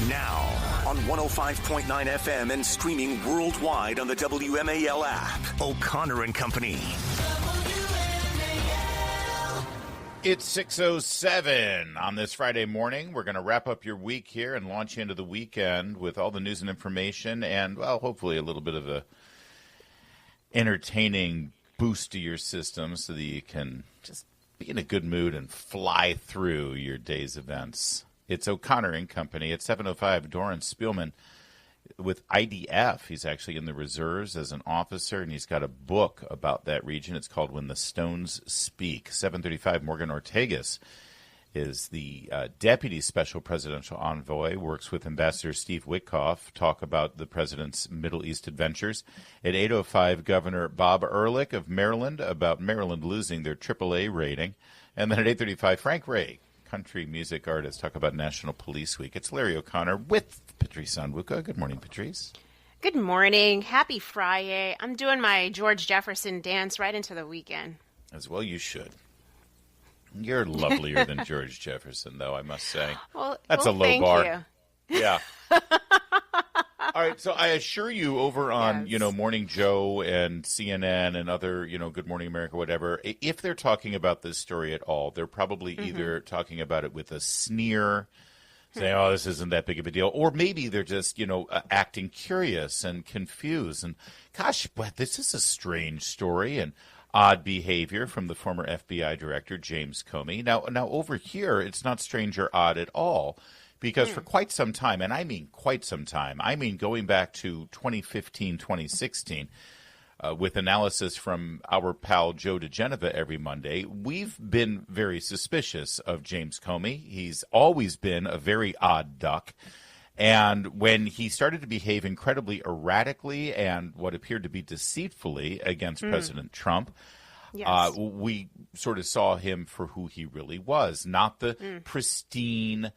Now, on 105.9 FM and streaming worldwide on the WMAL app, O'Connor and Company. It's 6:07 on this Friday morning. We're going to wrap up your week here and launch into the weekend with all the news and information and, well, hopefully a little bit of a entertaining boost to your system so that you can just be in a good mood and fly through your day's events. It's O'Connor and Company. It's 7:05. Doran Spielman with IDF. He's actually in the reserves as an officer, and he's got a book about that region. It's called When the Stones Speak. 7:35. Morgan Ortegas is the Deputy Special Presidential Envoy, works with Ambassador Steve Witkoff, talk about the president's Middle East adventures. At 8:05, Governor Bob Ehrlich of Maryland about Maryland losing their AAA rating. And then at 8:35, Frank Ray, country music artist, talk about National Police Week. It's Larry O'Connor with Patrice Onwuka. Good morning, Patrice. Good morning. Happy Friday. I'm doing my George Jefferson dance right into the weekend. As well you should. You're lovelier than George Jefferson, though, I must say. That's a low bar. Thank you. Yeah. All right, so I assure you over on, Morning Joe and CNN and other, Good Morning America, whatever, if they're talking about this story at all, they're probably either talking about it with a sneer, saying, oh, this isn't that big of a deal, or maybe they're just, acting curious and confused. And gosh, but this is a strange story and odd behavior from the former FBI director, James Comey. Now over here, it's not strange or odd at all. Because for quite some time, and I mean quite some time, I mean going back to 2015, 2016, with analysis from our pal Joe DeGeneva every Monday, we've been very suspicious of James Comey. He's always been a very odd duck. And when he started to behave incredibly erratically and what appeared to be deceitfully against President Trump, we sort of saw him for who he really was, not the pristine,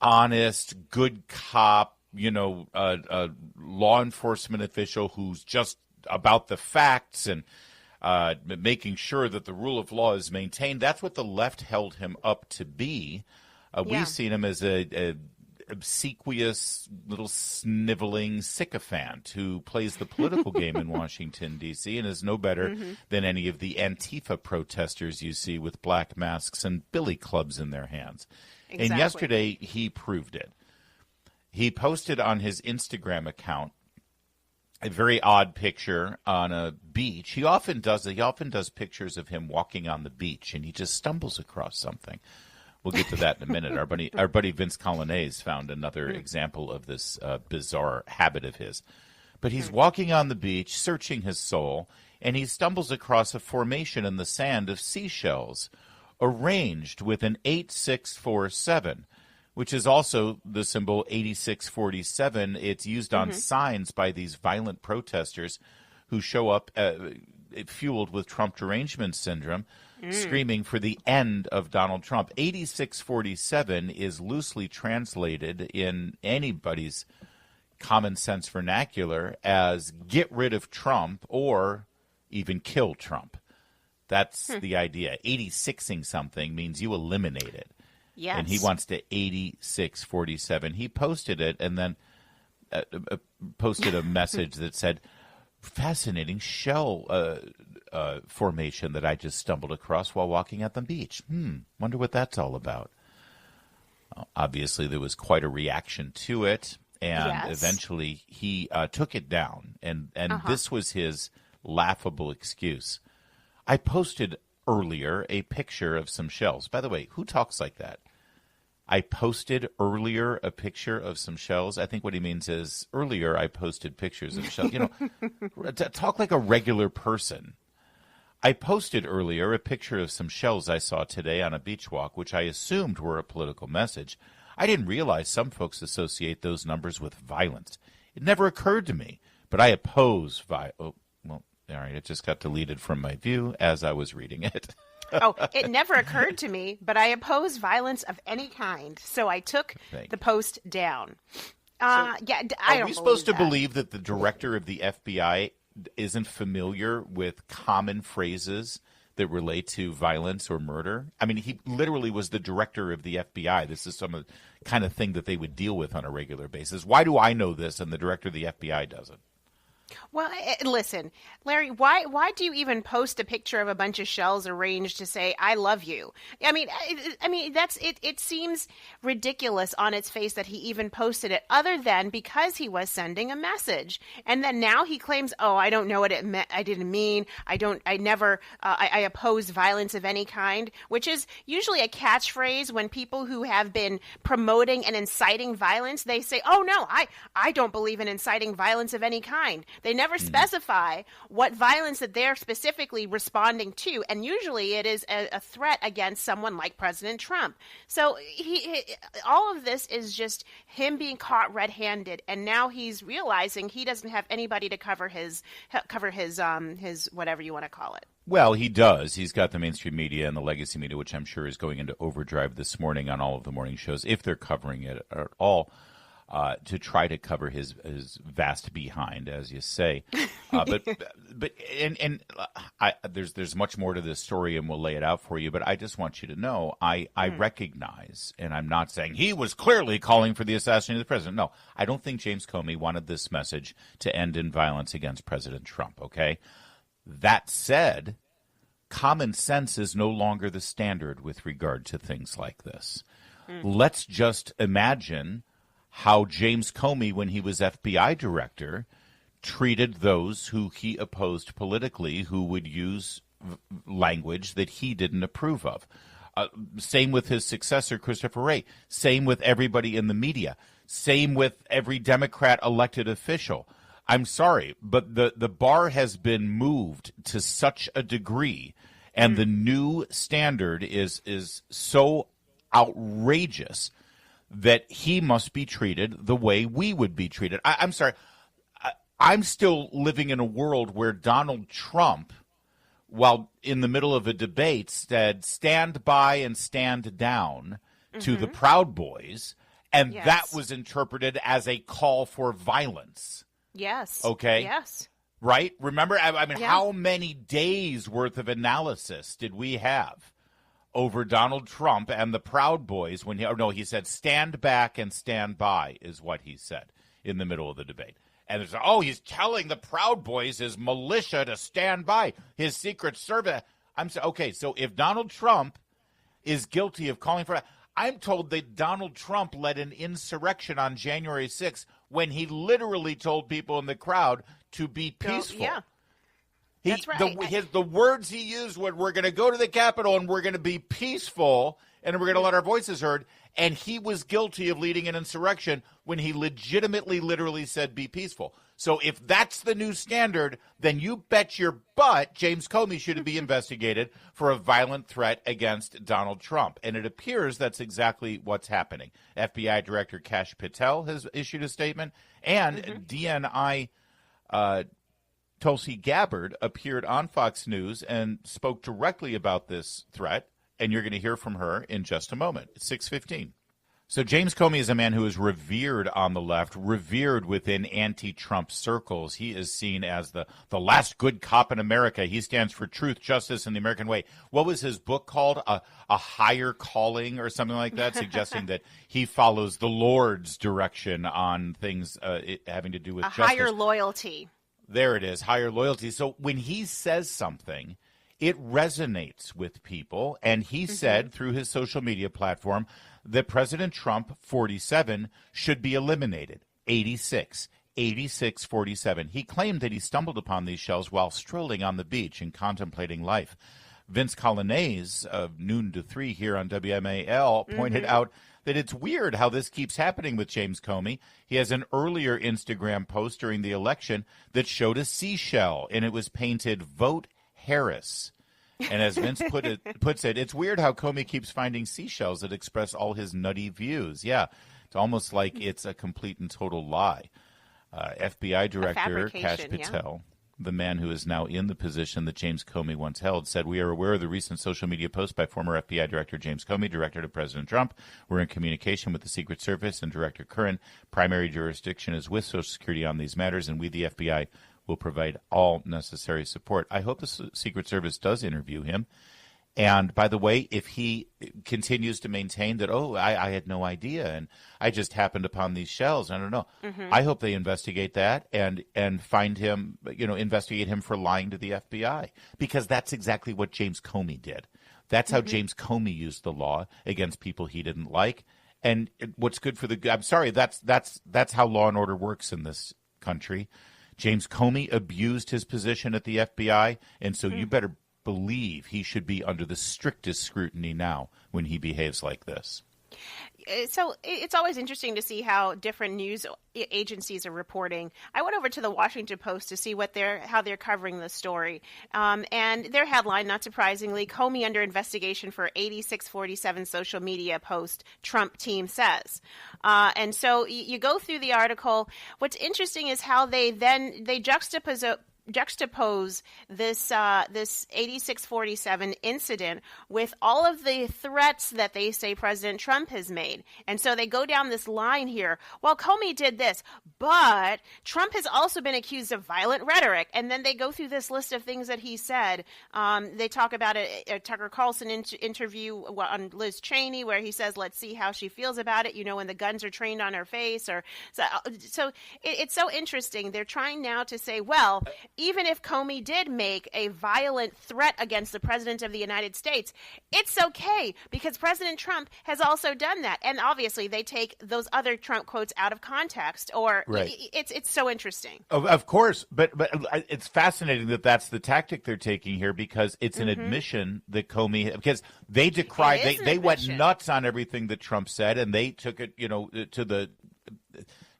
honest, good cop, law enforcement official who's just about the facts and making sure that the rule of law is maintained. That's what the left held him up to be. We've seen him as a obsequious, little sniveling sycophant who plays the political game in Washington, D.C., and is no better than any of the Antifa protesters you see with black masks and billy clubs in their hands. Exactly. And yesterday, he proved it. He posted on his Instagram account a very odd picture on a beach. He often does pictures of him walking on the beach, and he just stumbles across something. We'll get to that in a minute. Our buddy Vince Colonnese found another example of this bizarre habit of his. But he's walking on the beach, searching his soul, and he stumbles across a formation in the sand of seashells, arranged with an 8647, which is also the symbol 8647. It's used on signs by these violent protesters who show up fueled with Trump derangement syndrome, screaming for the end of Donald Trump. 8647 is loosely translated in anybody's common sense vernacular as get rid of Trump or even kill Trump. That's the idea. 86ing something means you eliminate it. Yes. And he wants to 8647. He posted it and then posted a message that said, fascinating shell formation that I just stumbled across while walking at the beach. Wonder what that's all about. Obviously, there was quite a reaction to it. And eventually he took it down. And this was his laughable excuse. I posted earlier a picture of some shells. By the way, who talks like that? I posted earlier a picture of some shells. I think what he means is earlier I posted pictures of shells. Talk like a regular person. I posted earlier a picture of some shells I saw today on a beach walk, which I assumed were a political message. I didn't realize some folks associate those numbers with violence. It never occurred to me, but I oppose violence. Oh, well, all right, it just got deleted from my view as I was reading it. It never occurred to me, but I oppose violence of any kind, so I took the post down. I don't Are we supposed to that. believe that the director of the FBI isn't familiar with common phrases that relate to violence or murder? I mean, he literally was the director of the FBI. This is some of the kind of thing that they would deal with on a regular basis. Why do I know this and the director of the FBI doesn't? Well, listen, Larry, why do you even post a picture of a bunch of shells arranged to say "I love you"? I mean that's it. It seems ridiculous on its face that he even posted it, other than because he was sending a message. And then now he claims, "Oh, I don't know what it meant. I didn't mean. I oppose violence of any kind," which is usually a catchphrase when people who have been promoting and inciting violence, they say, "Oh no, I don't believe in inciting violence of any kind." They never specify what violence that they're specifically responding to, and usually it is a threat against someone like President Trump. So all of this is just him being caught red-handed, and now he's realizing he doesn't have anybody to cover his whatever you want to call it. Well, he does. He's got the mainstream media and the legacy media, which I'm sure is going into overdrive this morning on all of the morning shows, if they're covering it at all. To try to cover his vast behind, as you say, there's much more to this story, and we'll lay it out for you. But I just want you to know, I recognize, and I'm not saying he was clearly calling for the assassination of the president. No, I don't think James Comey wanted this message to end in violence against President Trump. Okay, that said, common sense is no longer the standard with regard to things like this. Let's just imagine how James Comey, when he was FBI director, treated those who he opposed politically who would use language that he didn't approve of. Same with his successor, Christopher Wray. Same with everybody in the media. Same with every Democrat elected official. I'm sorry, but the bar has been moved to such a degree, and the new standard is so outrageous that he must be treated the way we would be treated. I'm sorry. I'm still living in a world where Donald Trump, while in the middle of a debate, said, "Stand by and stand down" to the Proud Boys, and that was interpreted as a call for violence. Yes. Okay? Yes. Right? Remember, I mean, how many days worth of analysis did we have over Donald Trump and the Proud Boys when he said stand back and stand by is what he said in the middle of the debate. And there's, he's telling the Proud Boys, his militia, to stand by, his Secret Service. So if Donald Trump is guilty of calling for, I'm told that Donald Trump led an insurrection on January 6th when he literally told people in the crowd to be peaceful. Yeah. That's right. The words he used were, "We're going to go to the Capitol and we're going to be peaceful and we're going to let our voices heard." And he was guilty of leading an insurrection when he legitimately, literally said, "Be peaceful." So if that's the new standard, then you bet your butt James Comey should be investigated for a violent threat against Donald Trump. And it appears that's exactly what's happening. FBI Director Kash Patel has issued a statement, and DNI Tulsi Gabbard appeared on Fox News and spoke directly about this threat, and you're going to hear from her in just a moment. It's 6:15. So James Comey is a man who is revered on the left, revered within anti-Trump circles. He is seen as the last good cop in America. He stands for truth, justice, and the American way. What was his book called? A Higher Calling or something like that, suggesting that he follows the Lord's direction on things having to do with justice. Higher loyalty. There it is, higher loyalty. So when he says something, it resonates with people. And he said through his social media platform that President Trump, 47, should be eliminated, 86, 47. He claimed that he stumbled upon these shells while strolling on the beach and contemplating life. Vince Colanese of Noon to 3 here on WMAL pointed out that it's weird how this keeps happening with James Comey. He has an earlier Instagram post during the election that showed a seashell, and it was painted "Vote Harris." And as Vince puts it, it's weird how Comey keeps finding seashells that express all his nutty views. Yeah, it's almost like it's a complete and total lie. FBI Director Kash Patel, the man who is now in the position that James Comey once held, said, "We are aware of the recent social media post by former FBI Director James Comey, director to President Trump. We're in communication with the Secret Service and Director Curran. Primary jurisdiction is with Social Security on these matters, and we, the FBI, will provide all necessary support. I hope the Secret Service does interview him. And by the way, if he continues to maintain that, I had no idea and I just happened upon these shells, I don't know. I hope they investigate that and find him, investigate him for lying to the FBI, because that's exactly what James Comey did. That's how James Comey used the law against people he didn't like. And what's good for I'm sorry, that's how law and order works in this country. James Comey abused his position at the FBI, and so you better believe he should be under the strictest scrutiny now when he behaves like this. So it's always interesting to see how different news agencies are reporting. I went over to the Washington Post to see how they're covering the story. And their headline, not surprisingly, Comey under investigation for 8647 social media post, Trump team says. And so you go through the article. What's interesting is how they juxtapose this 8647 incident with all of the threats that they say President Trump has made. And so they go down this line here. Well, Comey did this, but Trump has also been accused of violent rhetoric. And then they go through this list of things that he said. They talk about a Tucker Carlson interview on Liz Cheney where he says, let's see how she feels about it, when the guns are trained on her face. So it's so interesting. They're trying now to say, well, even if Comey did make a violent threat against the president of the United States, it's okay because President Trump has also done that. And obviously they take those other Trump quotes out of context, or right. It's so interesting. Of course, but it's fascinating that that's the tactic they're taking here, because it's an admission that Comey, because they decried, they went nuts on everything that Trump said, and they took it,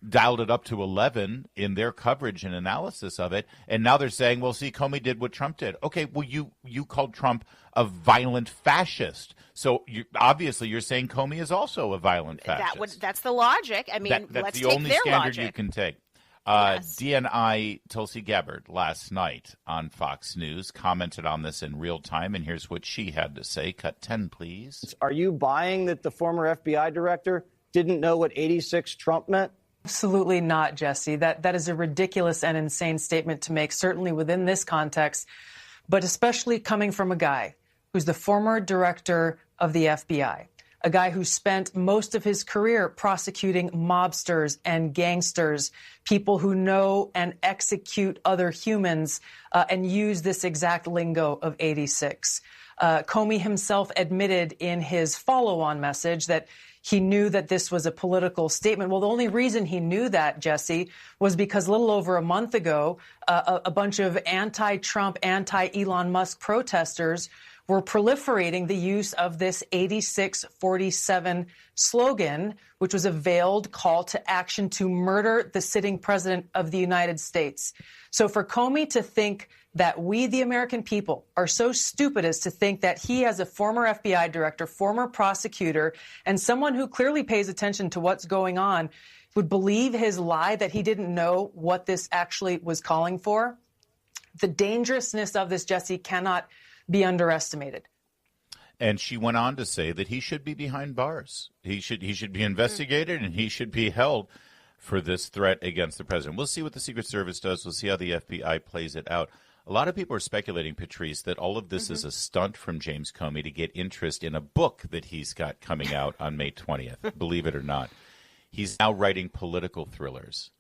dialed it up to 11 in their coverage and analysis of it. And now they're saying, well, see, Comey did what Trump did. Okay, well, you called Trump a violent fascist. So obviously you're saying Comey is also a violent fascist. That's the logic. I mean, that's let's the take only their standard logic. you can take. Yes. DNI Tulsi Gabbard last night on Fox News commented on this in real time, and here's what she had to say. Cut 10, please. Are you buying that the former FBI director didn't know what 86 Trump meant? Absolutely not, Jesse. That is a ridiculous and insane statement to make, certainly within this context, but especially coming from a guy who's the former director of the FBI, a guy who spent most of his career prosecuting mobsters and gangsters, people who know and execute other humans and use this exact lingo of 86. Comey himself admitted in his follow-on message that he knew that this was a political statement. Well, the only reason he knew that, Jesse, was because a little over a month ago, a bunch of anti-Trump, anti-Elon Musk protesters were proliferating the use of this 8647 slogan, which was a veiled call to action to murder the sitting president of the United States. So for Comey to think that we, the American people, are so stupid as to think that he, as a former FBI director, former prosecutor, and someone who clearly pays attention to what's going on, would believe his lie that he didn't know what this actually was calling for. The dangerousness of this, Jesse, cannot be underestimated. And she went on to say that he should be behind bars. He should be investigated, and he should be held for this threat against the president. We'll see what the Secret Service does. We'll see how the FBI plays it out. A lot of people are speculating, Patrice, that all of this is a stunt from James Comey to get interest in a book that he's got coming out on May 20th, believe it or not. He's now writing political thrillers.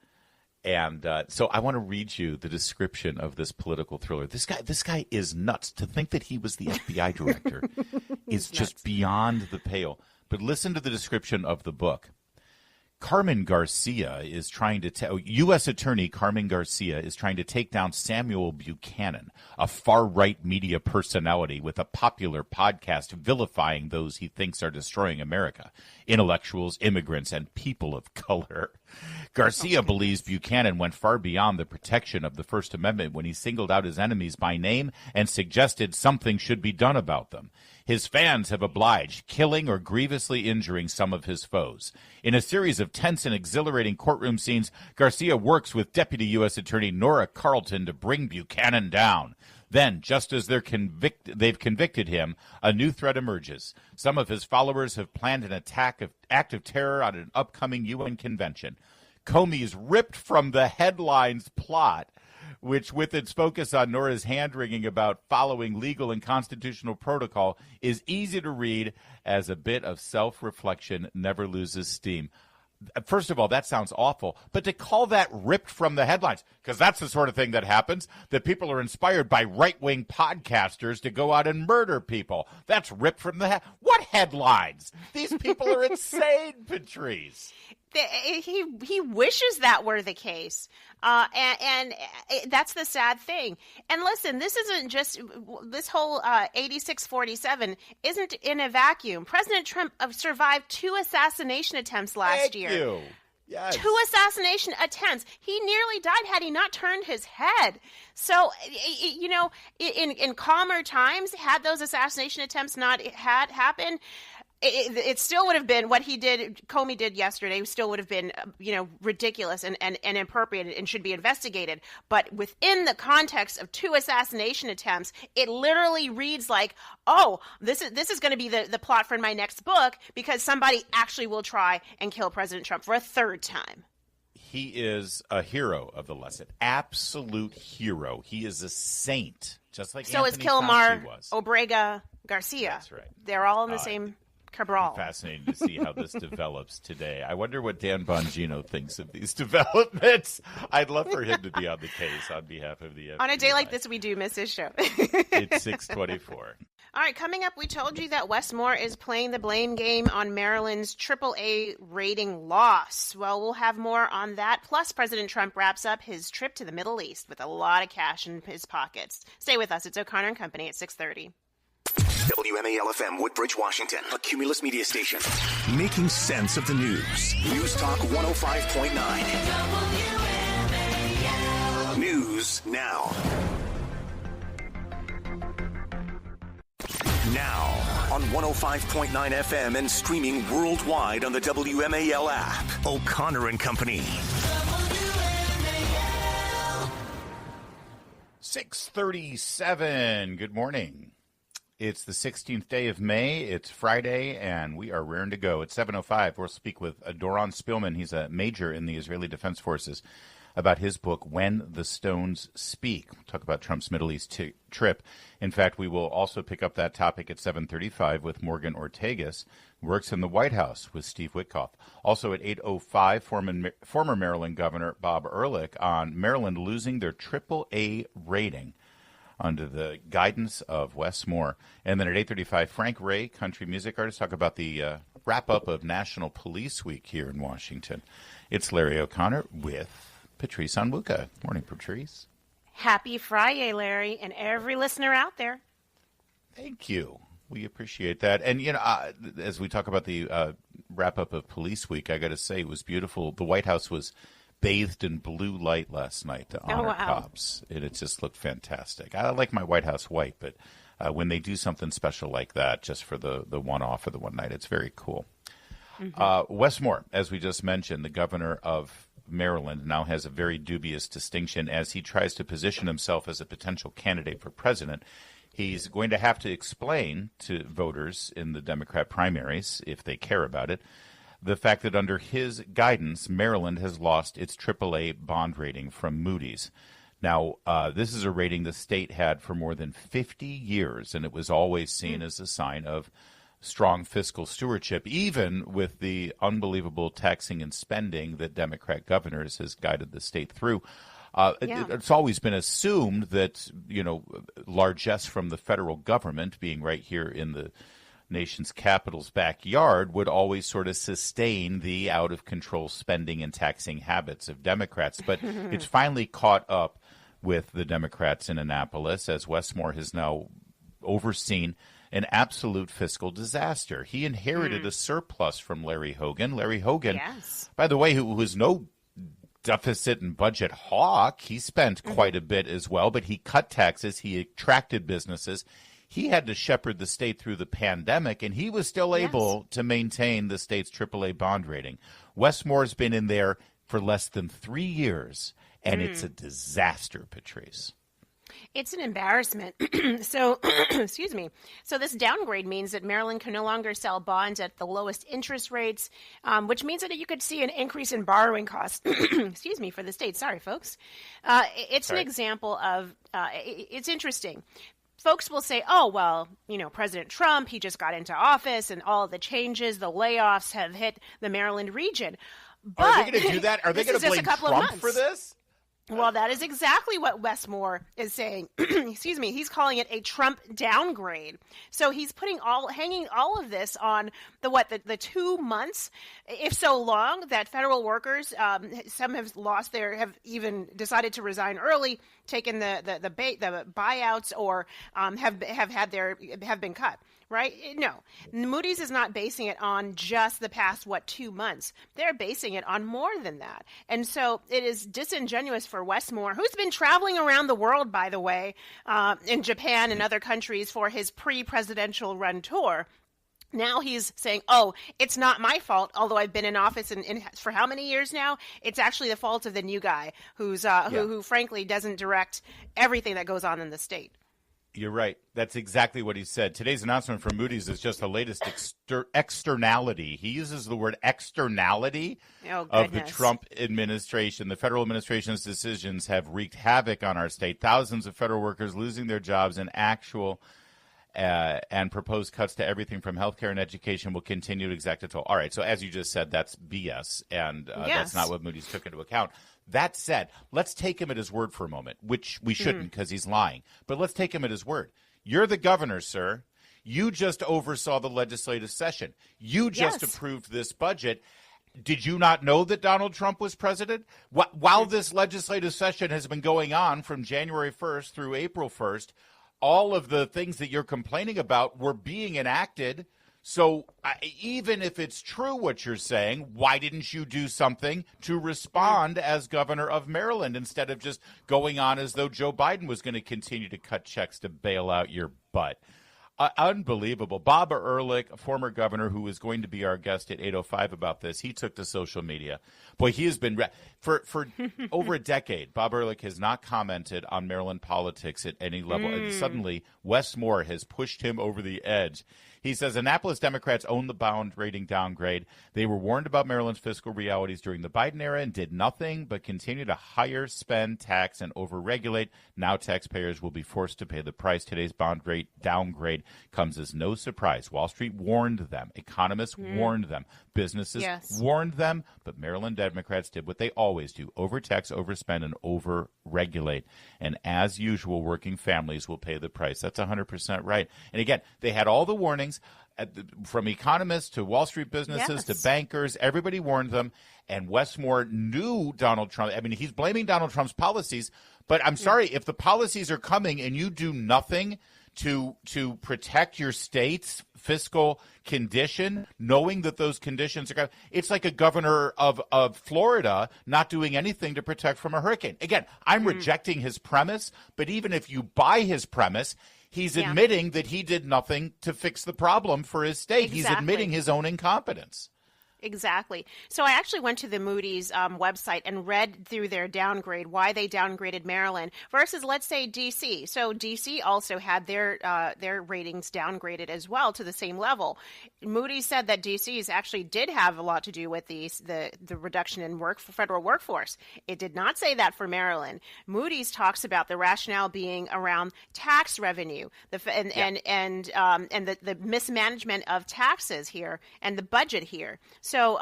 And so I want to read you the description of this political thriller. This guy is nuts. To think that he was the FBI director is just beyond the pale. But listen to the description of the book. Carmen Garcia is trying to U.S. Attorney Carmen Garcia is trying to take down Samuel Buchanan, a far-right media personality with a popular podcast vilifying those he thinks are destroying America, intellectuals, immigrants, and people of color. Garcia believes Buchanan went far beyond the protection of the First Amendment when he singled out his enemies by name and suggested something should be done about them. His fans have obliged, killing or grievously injuring some of his foes. In a series of tense and exhilarating courtroom scenes, Garcia works with Deputy U.S. Attorney Nora Carlton to bring Buchanan down. Then, just as they've convicted him, a new threat emerges. Some of his followers have planned an act of terror on an upcoming UN convention. Comey is ripped from the headlines plot which with its focus on Nora's hand-wringing about following legal and constitutional protocol, is easy to read as a bit of self-reflection never loses steam. First of all, that sounds awful, but to call that ripped from the headlines, because that's the sort of thing that happens, that people are inspired by right-wing podcasters to go out and murder people. That's ripped from the What headlines? These people are insane, Patrice. He wishes that were the case. And that's the sad thing. And listen, this isn't just this whole 8647 isn't in a vacuum. President Trump survived 2 assassination attempts last year. Thank you. Yes. 2 assassination attempts. He nearly died had he not turned his head. So, you know, in calmer times, had those assassination attempts not had happened, it still would have been what Comey did yesterday, still would have been, ridiculous and inappropriate and should be investigated. But within the context of 2 assassination attempts, it literally reads like, oh, this is going to be the plot for my next book, because somebody actually will try and kill President Trump for a 3rd time. He is a hero of the lesson. Absolute hero. He is a saint, just like so Anthony is Kilmar, Fauci was. Obrega, Garcia. That's right. They're all in the same cabral. Fascinating to see how this develops today. I wonder what Dan Bongino thinks of these developments. I'd love for him to be on the case on behalf of the FBI. On a day like this, we do miss his show. It's 6:24. All right, coming up, we told you that Wes Moore is playing the blame game on Maryland's AAA rating loss. Well, we'll have more on that. Plus, President Trump wraps up his trip to the Middle East with a lot of cash in his pockets. Stay with us. It's O'Connor and Company at 6:30. WMAL-FM, Woodbridge, Washington, a Cumulus media station. Making sense of the news. News Talk 105.9. WMAL. News now. Now on 105.9 FM and streaming worldwide on the WMAL app. O'Connor and Company. 6:37. Good morning. It's the 16th day of May. It's Friday, and we are raring to go. At 7:05, we'll speak with Doron Spilman. He's a major in the Israeli Defense Forces about his book, When the Stones Speak. We'll talk about Trump's Middle East trip. In fact, we will also pick up that topic at 7:35 with Morgan Ortagus, who works in the White House with Steve Witkoff. Also at 8:05, former Maryland Governor Bob Ehrlich on Maryland losing their AAA rating under the guidance of Wes Moore. And then at 8:35, Frank Ray, country music artist, talk about the wrap-up of National Police Week here in Washington. It's Larry O'Connor with Patrice Onwuka. Morning, Patrice. Happy Friday, Larry, and every listener out there. Thank you. We appreciate that. And, as we talk about the wrap-up of Police Week, I got to say it was beautiful. The White House was bathed in blue light last night to honor cops, and it just looked fantastic. I like my White House white, but when they do something special like that, just for the one-off or the one night, it's very cool. Mm-hmm. Wes Moore, as we just mentioned, the governor of Maryland, now has a very dubious distinction as he tries to position himself as a potential candidate for president. He's going to have to explain to voters in the Democrat primaries, if they care about it, the fact that under his guidance, Maryland has lost its AAA bond rating from Moody's. Now, this is a rating the state had for more than 50 years, and it was always seen as a sign of strong fiscal stewardship, even with the unbelievable taxing and spending that Democrat governors has guided the state through. It's always been assumed that, largesse from the federal government, being right here in the nation's capital's backyard, would always sort of sustain the out-of-control spending and taxing habits of Democrats. But it's finally caught up with the Democrats in Annapolis, as Wes Moore has now overseen an absolute fiscal disaster. He inherited a surplus from Larry Hogan. Larry Hogan, by the way, who was no deficit and budget hawk. He spent quite a bit as well, but he cut taxes. He attracted businesses. He had to shepherd the state through the pandemic, and he was still able to maintain the state's AAA bond rating. Wes Moore's been in there for less than 3 years, and it's a disaster, Patrice. It's an embarrassment. So, excuse me. So this downgrade means that Maryland can no longer sell bonds at the lowest interest rates, which means that you could see an increase in borrowing costs. Excuse me, for the state. Sorry, folks. It's an example of. It's interesting. Folks will say, oh, well, President Trump, he just got into office and all the changes, the layoffs have hit the Maryland region. But are they going to do that? Are they going to blame Trump for this? Well, that is exactly what Wes Moore is saying. Excuse me. He's calling it a Trump downgrade. So he's hanging all of this on the 2 months, if so long, that federal workers, some have even decided to resign early, taken the buyouts, or have been cut. Right? No, Moody's is not basing it on just the past 2 months. They're basing it on more than that, and so it is disingenuous for Wes Moore, who's been traveling around the world, by the way, in Japan and other countries for his pre-presidential run tour. Now he's saying, oh, it's not my fault, although I've been in office for how many years now? It's actually the fault of the new guy who frankly doesn't direct everything that goes on in the state. You're right. That's exactly what he said. Today's announcement from Moody's is just the latest externality. He uses the word externality of the Trump administration. The federal administration's decisions have wreaked havoc on our state. Thousands of federal workers losing their jobs, and actual and proposed cuts to everything from healthcare and education will continue to exact a toll. All right. So as you just said, that's BS, and that's not what Moody's took into account. That said, let's take him at his word for a moment, which we shouldn't because he's lying. But let's take him at his word. You're the governor, sir. You just oversaw the legislative session. You just approved this budget. Did you not know that Donald Trump was president? While this legislative session has been going on from January 1st through April 1st, all of the things that you're complaining about were being enacted. So even if it's true what you're saying, why didn't you do something to respond as governor of Maryland instead of just going on as though Joe Biden was going to continue to cut checks to bail out your butt? Unbelievable. Bob Ehrlich, a former governor who is going to be our guest at 8:05 about this, he took to social media. Boy, he has been for over a decade. Bob Ehrlich has not commented on Maryland politics at any level. And suddenly, Wes Moore has pushed him over the edge. He says Annapolis Democrats own the bond rating downgrade. They were warned about Maryland's fiscal realities during the Biden era and did nothing but continue to hire, spend, tax, and overregulate. Now taxpayers will be forced to pay the price. Today's bond rate downgrade comes as no surprise. Wall Street warned them. Economists warned them. Businesses warned them. But Maryland Democrats did what they always do: overtax, overspend, and overregulate. And as usual, working families will pay the price. That's 100% right. And again, they had all the warnings. From economists to Wall Street businesses to bankers, everybody warned them. And Wes Moore knew Donald Trump. I mean, he's blaming Donald Trump's policies. But I'm sorry, if the policies are coming and you do nothing to protect your state's fiscal condition, knowing that those conditions are coming, it's like a governor of Florida not doing anything to protect from a hurricane. Again, I'm rejecting his premise. But even if you buy his premise, he's admitting that he did nothing to fix the problem for his state. He's admitting his own incompetence. Exactly. So I actually went to the Moody's website and read through their downgrade, why they downgraded Maryland versus, let's say, D.C. So D.C. also had their ratings downgraded as well to the same level. Moody's said that D.C.'s actually did have a lot to do with the reduction in federal workforce. It did not say that for Maryland. Moody's talks about the rationale being around tax revenue, and the mismanagement of taxes here and the budget here. So,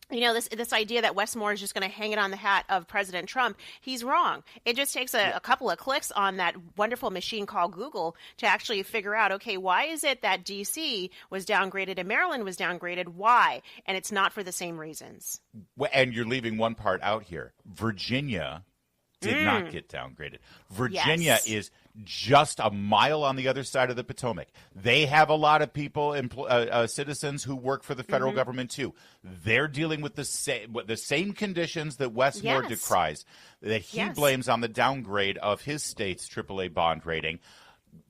this idea that Wes Moore is just going to hang it on the hat of President Trump, he's wrong. It just takes a couple of clicks on that wonderful machine called Google to actually figure out, okay, why is it that D.C. was downgraded and Maryland was downgraded? Why? And it's not for the same reasons. And you're leaving one part out here. Virginia did not get downgraded. Virginia is just a mile on the other side of the Potomac. They have a lot of people, citizens who work for the federal government too. They're dealing with the same conditions that Wes Moore decries, that he blames on the downgrade of his state's AAA bond rating.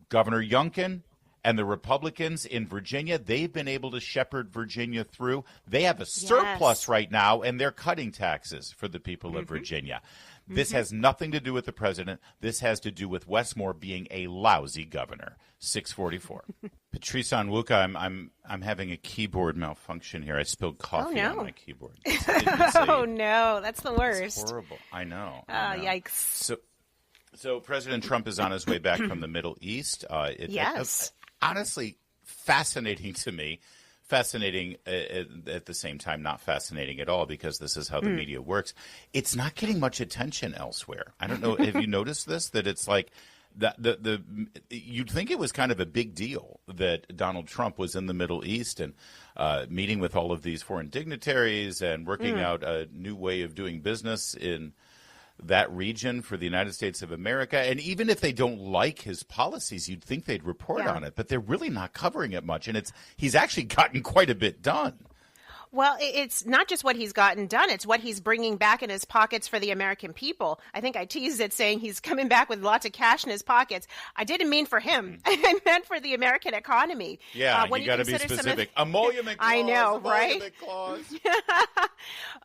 Governor Youngkin And the Republicans in Virginia, they've been able to shepherd Virginia through. They have a surplus right now, and they're cutting taxes for the people of Virginia. This has nothing to do with the president. This has to do with Westmore being a lousy governor. 644. Patrice Onwuka, I'm having a keyboard malfunction here. I spilled coffee on my keyboard. Oh, no. That's the worst. It's horrible. I know. Yikes. So President Trump is on his way back from the Middle East. Yes. Honestly, fascinating to me. Fascinating at the same time, not fascinating at all, because this is how the media works. It's not getting much attention elsewhere. I don't know. Have you noticed this? That it's like you'd think it was kind of a big deal that Donald Trump was in the Middle East and meeting with all of these foreign dignitaries and working out a new way of doing business in that region for the United States of America. And even if they don't like his policies, you'd think they'd report on it, but they're really not covering it much. And he's actually gotten quite a bit done. Well, it's not just what he's gotten done. It's what he's bringing back in his pockets for the American people. I think I teased it saying he's coming back with lots of cash in his pockets. I didn't mean for him. I meant for the American economy. Yeah, you got to be specific. Emolument clause. I know, right?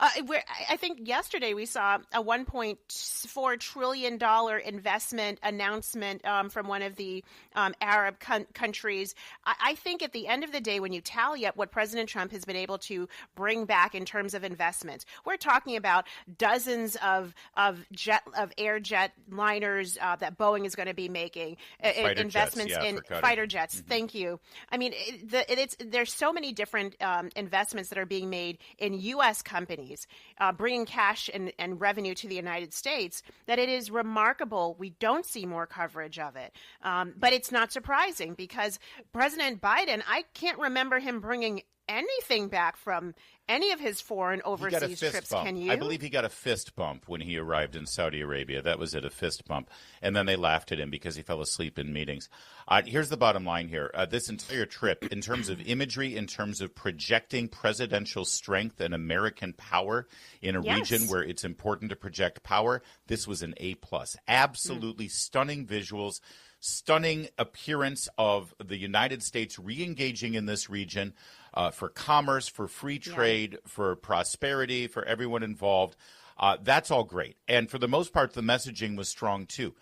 I think yesterday we saw a $1.4 trillion investment announcement from one of the Arab countries. I think at the end of the day, when you tally up what President Trump has been able to bring back in terms of investments, we're talking about dozens of air jet liners that Boeing is going to be making, investments in fighter jets. Thank you. I mean, there's so many different investments that are being made in U.S. companies, bringing cash and revenue to the United States, that it is remarkable we don't see more coverage of it. But it's not surprising, because President Biden, I can't remember him bringing anything back from any of his foreign overseas trips. Bump. Can you? I believe he got a fist bump when he arrived in Saudi Arabia. That was it, a fist bump. And then they laughed at him because he fell asleep in meetings. Here's the bottom line here. This entire trip, in terms of imagery, in terms of projecting presidential strength and American power in a region where it's important to project power, this was an A+. Absolutely stunning visuals, stunning appearance of the United States re-engaging in this region for commerce, for free trade, for prosperity, for everyone involved. That's all great. And for the most part, the messaging was strong, too.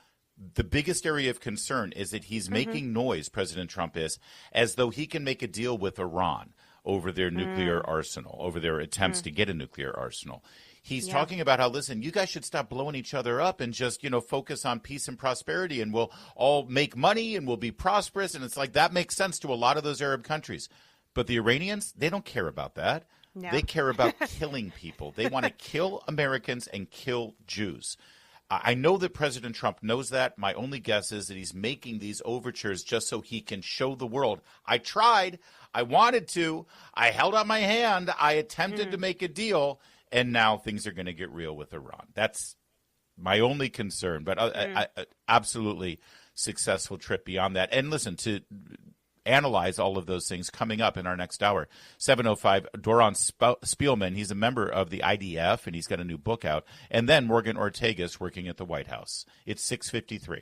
The biggest area of concern is that he's making noise, President Trump is, as though he can make a deal with Iran over their nuclear arsenal, over their attempts to get a nuclear arsenal. He's talking about how, listen, you guys should stop blowing each other up and just, focus on peace and prosperity, and we'll all make money and we'll be prosperous. And it's like, that makes sense to a lot of those Arab countries. But the Iranians, they don't care about that. No. They care about killing people. They want to kill Americans and kill Jews. I know that President Trump knows that. My only guess is that he's making these overtures just so he can show the world. I tried. I wanted to. I held out my hand. I attempted to make a deal. And now things are going to get real with Iran. That's my only concern. But I absolutely successful trip beyond that. And listen, to analyze all of those things coming up in our next hour. 7:05, Doron Spielman. He's a member of the IDF, and he's got a new book out. And then Morgan Ortega's working at the White House. It's 6:53.